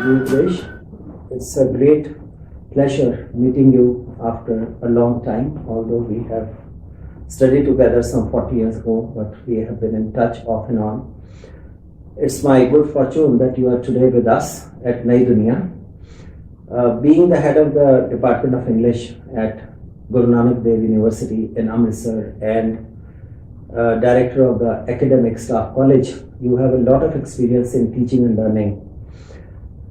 Gurupdesh. It's a great pleasure meeting you after a long time, although we have studied together some 40 years ago, but we have been in touch off and on. It's my good fortune that you are today with us at Nai Duniya. Being the head of the Department of English at Guru Nanak Dev University in Amritsar and director of the Academic Staff College, you have a lot of experience in teaching and learning.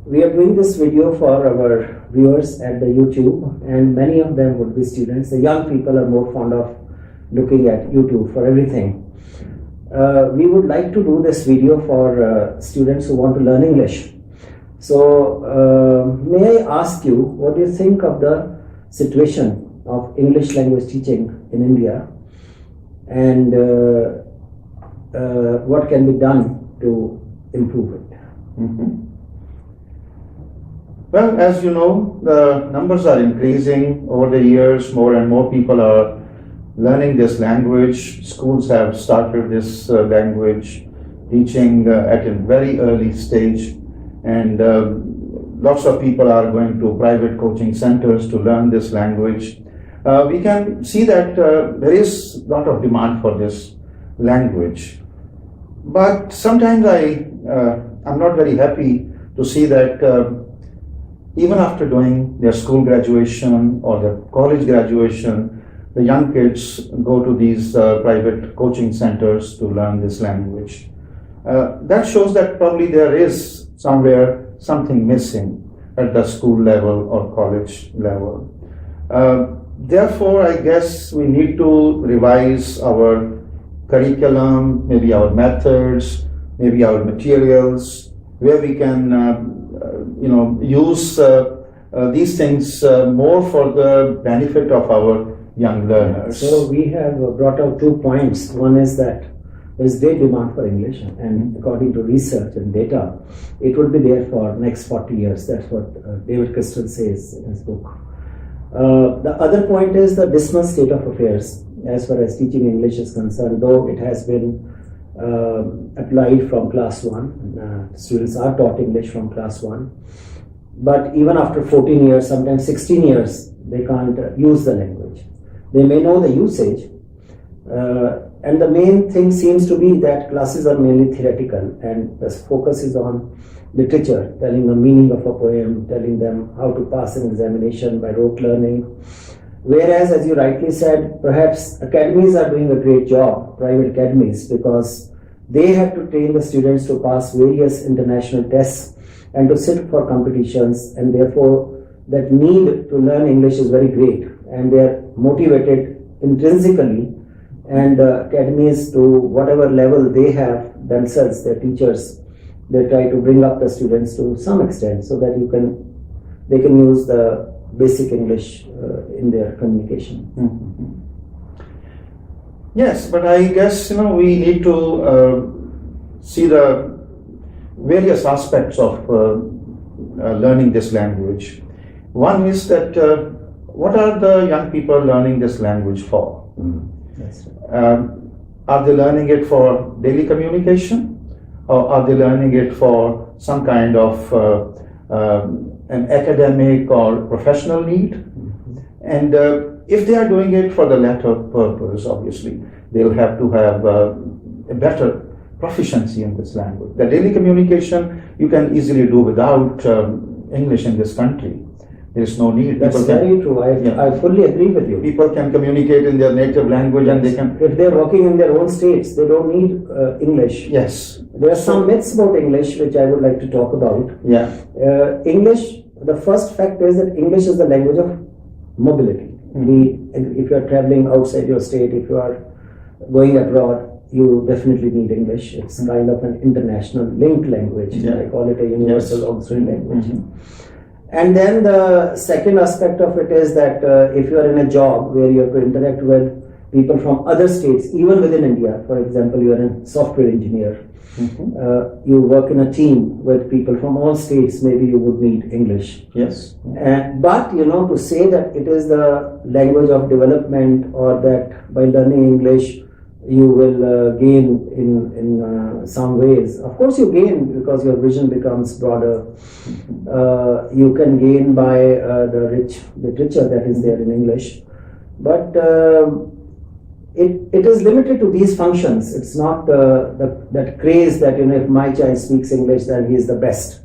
We are doing this video for our viewers at the YouTube, and many of them would be students. The young people are more fond of looking at YouTube for everything. We would like to do this video for students who want to learn English. So, may I ask you, what do you think of the situation of English language teaching in India, and what can be done to improve it? Mm-hmm. Well, as you know, the numbers are increasing over the years. More and more people are learning this language. Schools have started this language teaching at a very early stage, and lots of people are going to private coaching centers to learn this language. We can see that there is a lot of demand for this language, but sometimes I'm not very happy to see that even after doing their school graduation or their college graduation, the young kids go to these private coaching centers to learn this language. That shows that probably there is somewhere something missing at the school level or college level. Therefore, I guess we need to revise our curriculum, maybe our methods, maybe our materials, where we can use these things more for the benefit of our young learners. So we have brought out 2 points. One is that there is great demand for English, and according to research and data, it will be there for next 40 years. That's what David Crystal says in his book. The other point is the dismal state of affairs as far as teaching English is concerned, though it has been applied from class 1. Students are taught English from class 1. But even after 14 years, sometimes 16 years, they can't use the language. They may know the usage. And the main thing seems to be that classes are mainly theoretical, and the focus is on literature, telling the meaning of a poem, telling them how to pass an examination by rote learning. Whereas, as you rightly said, perhaps academies are doing a great job, private academies, because they have to train the students to pass various international tests and to sit for competitions, and therefore that need to learn English is very great, and they are motivated intrinsically, and academies, to whatever level they have themselves, their teachers, they try to bring up the students to some extent so that they can use the basic English in their communication. Mm-hmm. Yes, but I guess we need to see the various aspects of learning this language. One is that what are the young people learning this language for? That's right. Are they learning it for daily communication, or are they learning it for some kind of an academic or professional need? And if they are doing it for the latter purpose, obviously, they'll have to have a better proficiency in this language. The daily communication you can easily do without English in this country. There is no need. That's very true. I fully agree with you. People can communicate in their native language, and they can. If they're working in their own states, they don't need English. Yes. There are some myths about English which I would like to talk about. Yeah. English, the first fact is that English is the language of mobility. If you are traveling outside your state, if you are going abroad, you definitely need English. It's kind of an international linked language. Yeah. I call it a universal auxiliary language. And then the second aspect of it is that if you are in a job where you have to interact with people from other states, even within India, for example, you are a software engineer, you work in a team with people from all states, maybe you would need English. Yes. But to say that it is the language of development, or that by learning English you will gain in some ways. Of course, you gain because your vision becomes broader. You can gain by the literature that is there in English, but it is limited to these functions. It's not that craze that if my child speaks English, then he is the best.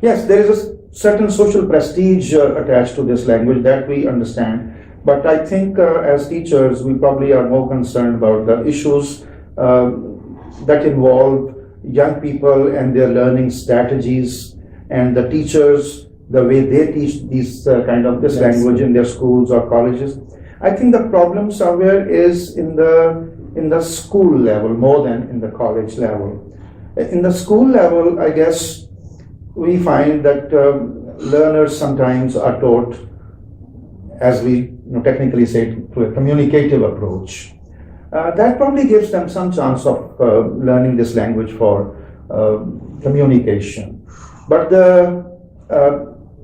Yes, there is a certain social prestige attached to this language that we understand. But I think as teachers, we probably are more concerned about the issues that involve young people and their learning strategies, and the teachers, the way they teach this language in their schools or colleges. I think the problem somewhere is in the school level more than in the college level. In the school level, I guess we find that learners sometimes are taught, as we technically say, to a communicative approach. That probably gives them some chance of learning this language for communication. But the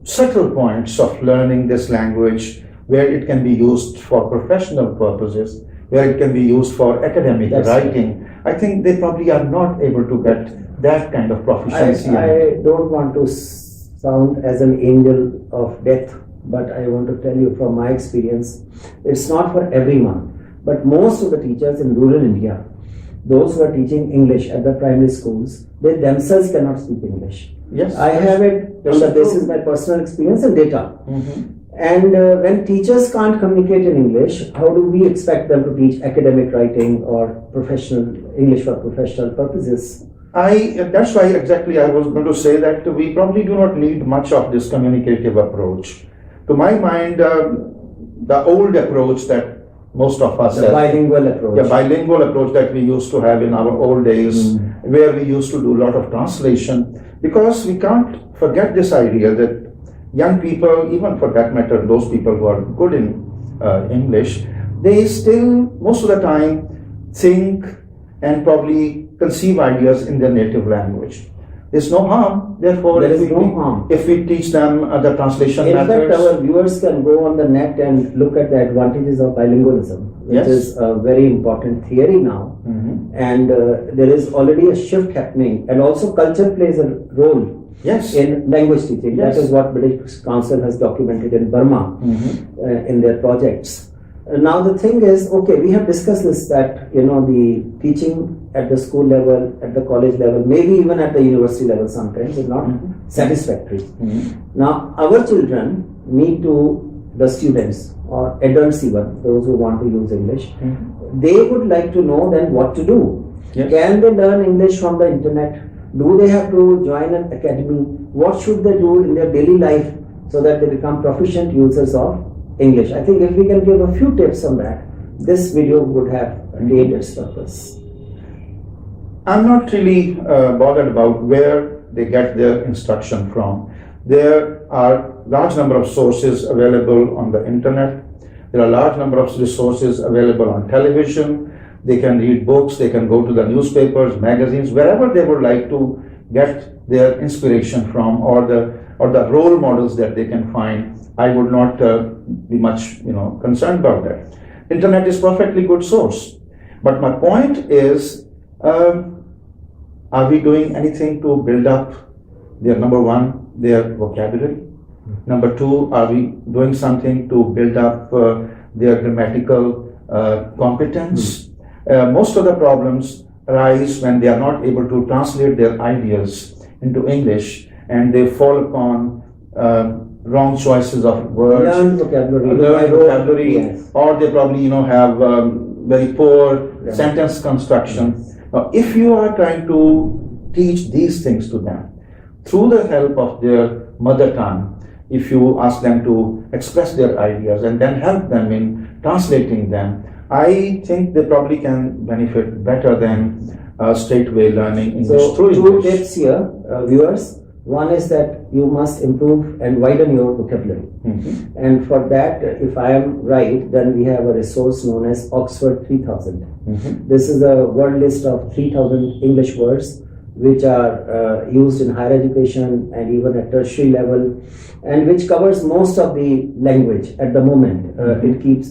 subtle points of learning this language, where it can be used for professional purposes, where it can be used for academic writing, I think they probably are not able to get that kind of proficiency. I don't want to sound as an angel of death, but I want to tell you from my experience, it's not for everyone. But most of the teachers in rural India, those who are teaching English at the primary schools, they themselves cannot speak English. Yes, I have it on the basis of my personal experience and data. Mm-hmm. And when teachers can't communicate in English, how do we expect them to teach academic writing or professional English for professional purposes? That's why exactly I was going to say that we probably do not need much of this communicative approach. To my mind, the old approach that most of us have, bilingual approach. The bilingual approach that we used to have in our old days, where we used to do a lot of translation, because we can't forget this idea that young people, even for that matter, those people who are good in English, they still, most of the time, think and probably conceive ideas in their native language. There's no harm, therefore, if we teach them the translation methods. In fact, our viewers can go on the net and look at the advantages of bilingualism, which is a very important theory now. Mm-hmm. And there is already a shift happening, and also culture plays a role. Yes. In language teaching. Yes. That is what British Council has documented in Burma in their projects. Now the thing is, okay, we have discussed this, that the teaching at the school level, at the college level, maybe even at the university level sometimes is not satisfactory. Now our children need to, the students or adults even, those who want to use English, they would like to know then what to do. Yes. Can they learn English from the internet? Do they have to join an academy? What should they do in their daily life so that they become proficient users of English? I think if we can give a few tips on that, this video would have attained its purpose. I'm not really bothered about where they get their instruction from. There are large number of sources available on the internet. There are large number of resources available on television. They can read books, they can go to the newspapers, magazines, wherever they would like to get their inspiration from, or the role models that they can find. I would not be much concerned about that. Internet is perfectly good source. But my point is, are we doing anything to build up their, number one, their vocabulary? Number two, are we doing something to build up their grammatical competence? Most of the problems arise when they are not able to translate their ideas into English, and they fall upon wrong choices of words, learn vocabulary, yes. Or they probably have very poor sentence construction. Now, if you are trying to teach these things to them through the help of their mother tongue, if you ask them to express their ideas and then help them in translating them, I think they probably can benefit better than straightway learning English through English. Two tips here, viewers. One is that you must improve and widen your vocabulary. And for that, if I am right, then we have a resource known as Oxford 3000. This is a word list of 3000 English words which are used in higher education and even at tertiary level, and which covers most of the language at the moment.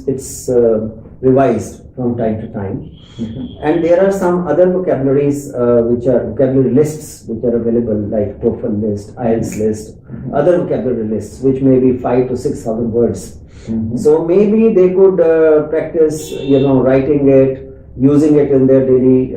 It's revised from time to time. And there are some other vocabularies which are vocabulary lists which are available, like TOEFL list, IELTS list, other vocabulary lists which may be 5,000 to 6,000 words. So maybe they could practice, writing it, using it in their daily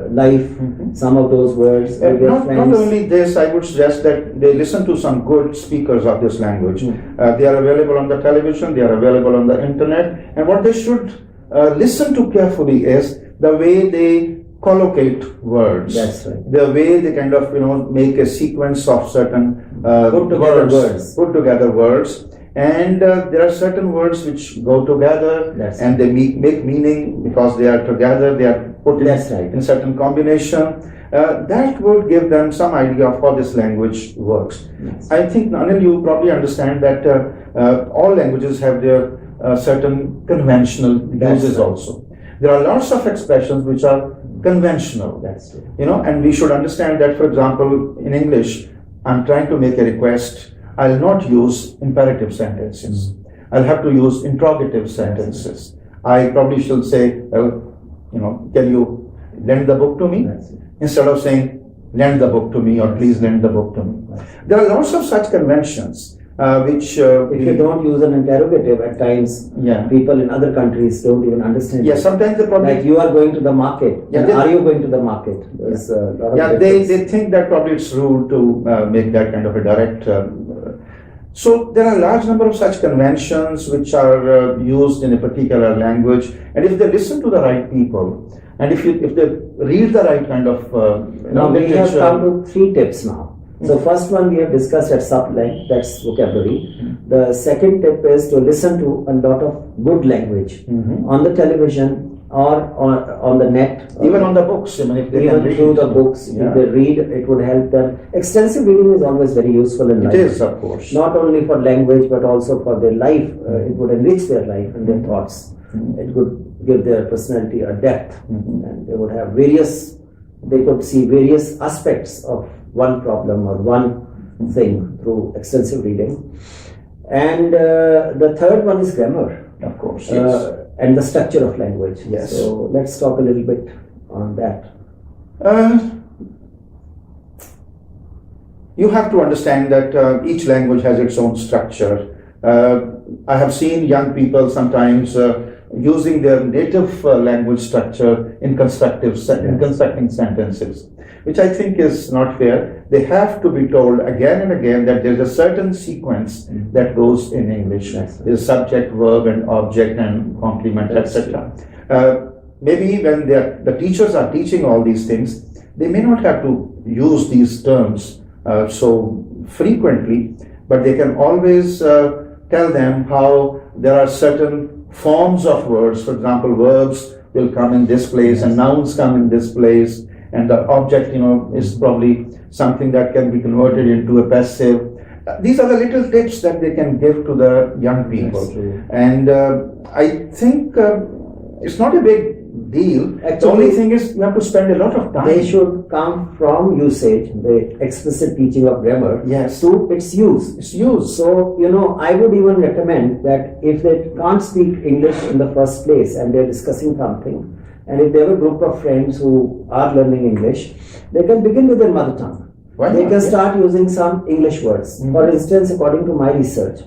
life, some of those words with their Not friends. only this, I would suggest that they listen to some good speakers of this language. They are available on the television, they are available on the internet, and what they should listen to carefully is the way they collocate words. That's right. The way they kind of make a sequence of certain Put together words. And there are certain words which go together, and they make meaning because they are together, they are put in certain combination. That would give them some idea of how this language works. I think, Anil, you probably understand that all languages have their certain conventional uses also. There are lots of expressions which are conventional, and we should understand that, for example, in English, I'm trying to make a request. I'll not use imperative sentences. I'll have to use interrogative sentences. I probably should say, well, can you lend the book to me? Instead of saying, lend the book to me or please lend the book to me. There are lots of such conventions which... if you don't use an interrogative at times, people in other countries don't even understand. Yeah, sometimes they probably... Like you are going to the market. Are you going to the market? There's a lot of they think that probably it's rude to make that kind of a direct... So there are a large number of such conventions which are used in a particular language, and if they listen to the right people, and if they read the right kind of now we have come to 3 tips now. So first one we have discussed at some length, that's vocabulary. The second tip is to listen to a lot of good language on the television or on the net. Even on the books, if they even through the books, if they read, it would help them. Extensive reading is always very useful in life. It is, of course. Not only for language, but also for their life. It would enrich their life and their thoughts. It could give their personality a depth, and they would have they could see various aspects of one problem or one thing through extensive reading. And the third one is grammar. Of course, and the structure of language. Yes. So let's talk a little bit on that. You have to understand that each language has its own structure. I have seen young people sometimes using their native language structure in constructing sentences, which I think is not fair. They have to be told again and again that there's a certain sequence that goes in English. There's subject, verb, and object, and complement, etc. Maybe when the teachers are teaching all these things, they may not have to use these terms so frequently, but they can always tell them how there are certain forms of words. For example, verbs will come in this place and nouns come in this place, and the object is probably something that can be converted into a passive. These are the little tips that they can give to the young people, and I think it's not a big deal. Actually, the only thing is you have to spend a lot of time. They should come from usage, the explicit teaching of grammar, to its use. So, I would even recommend that if they can't speak English in the first place and they're discussing something, and if they have a group of friends who are learning English, they can begin with their mother tongue. They can start using some English words. For instance, according to my research,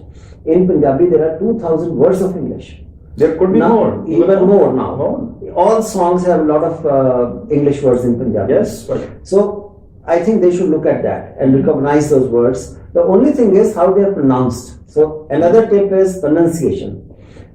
in Punjabi there are 2,000 words of English. There could be more. Even more now. All songs have a lot of English words in Punjabi. Yes. So I think they should look at that and recognize those words. The only thing is how they are pronounced. So another tip is pronunciation.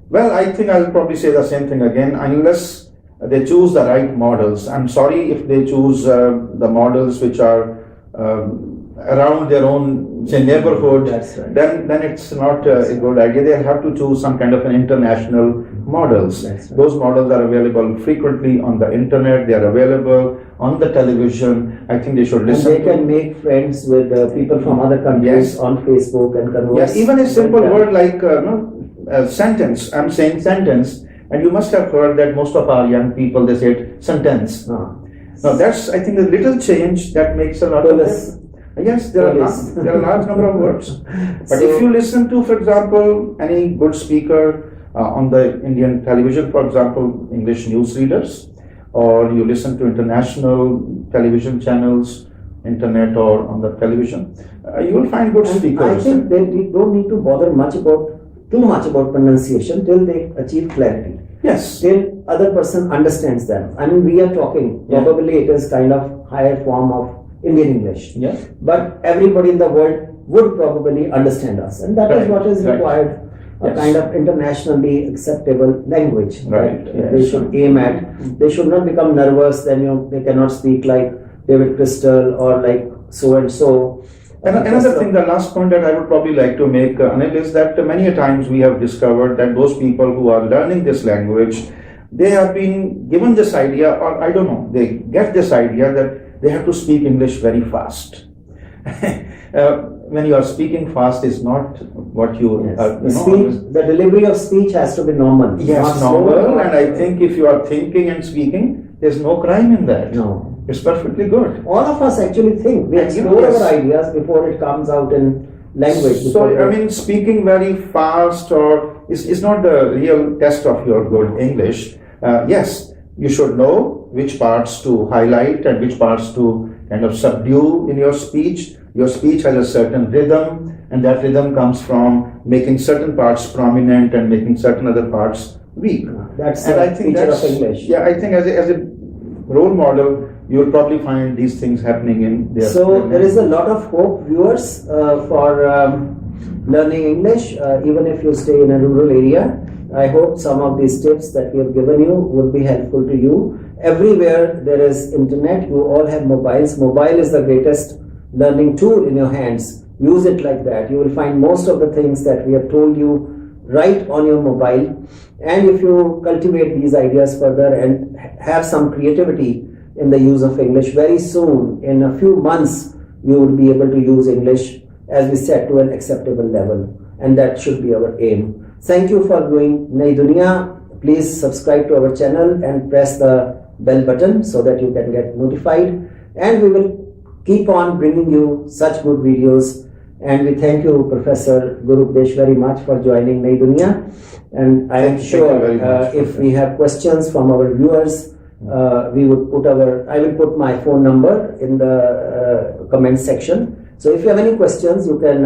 Well, I think I'll probably say the same thing again, unless they choose the right models. I'm sorry if they choose the models which are around their own, say, neighborhood, then it's not a good idea. They have to choose some kind of an international models. Those models are available frequently on the internet. They are available on the television. I think they should listen. And they can make friends with people from other countries on Facebook and converse. Yes, even a simple word like sentence. I'm saying sentence, and you must have heard that most of our young people, they say sentence. Now that's, I think, a little change that makes a lot of difference. Yes, there are a large number of words. But if you listen to, for example, any good speaker on the Indian television, for example, English news readers, or you listen to international television channels, internet or on the television, you will find good speakers. I think they don't need to bother too much about pronunciation till they achieve clarity. Yes. Till other person understands them. I mean, we are talking, probably it is kind of higher form of Indian English. Yeah. But everybody in the world would probably understand us. And that is what is required. A kind of internationally acceptable language that they should aim at. They should not become nervous, then they cannot speak like David Crystal or like so and so. Another thing, the last point that I would probably like to make, Anil, is that many a times we have discovered that those people who are learning this language, they have been given this idea, or I don't know, they get this idea that they have to speak English very fast. When you are speaking fast is not what you, the delivery of speech has to be normal. Yes, normal, and I think if you are thinking and speaking, there's no crime in that. No. It's perfectly good. All of us actually think. We explore our ideas before it comes out in language. So, I mean, speaking very fast is not the real test of your good English. Yes, you should know which parts to highlight and which parts to kind of subdue in your speech. Your speech has a certain rhythm, and that rhythm comes from making certain parts prominent and making certain other parts weak. That's the feature of English. Yeah, I think as a role model, you will probably find these things happening in there. So there is a lot of hope, viewers, for learning English, even if you stay in a rural area. I hope some of these tips that we have given you will be helpful to you. Everywhere there is internet, you all have mobiles. Mobile is the greatest learning tool in your hands. Use it like that. You will find most of the things that we have told you right on your mobile. And if you cultivate these ideas further and have some creativity in the use of English, very soon, in a few months, you will be able to use English, as we said, to an acceptable level. And that should be our aim. Thank you for viewing Nai Duniya. Please subscribe to our channel and press the bell button so that you can get notified. And we will keep on bringing you such good videos. And we thank you, Professor Gurupdesh, very much for joining Nai Duniya. And I am sure if we have questions from our viewers, I will put my phone number in the comment section. So if you have any questions, you can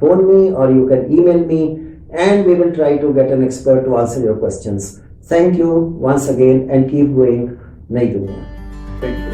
phone me or you can email me, and we will try to get an expert to answer your questions. Thank you once again, and keep going Nai Duniya. Thank you.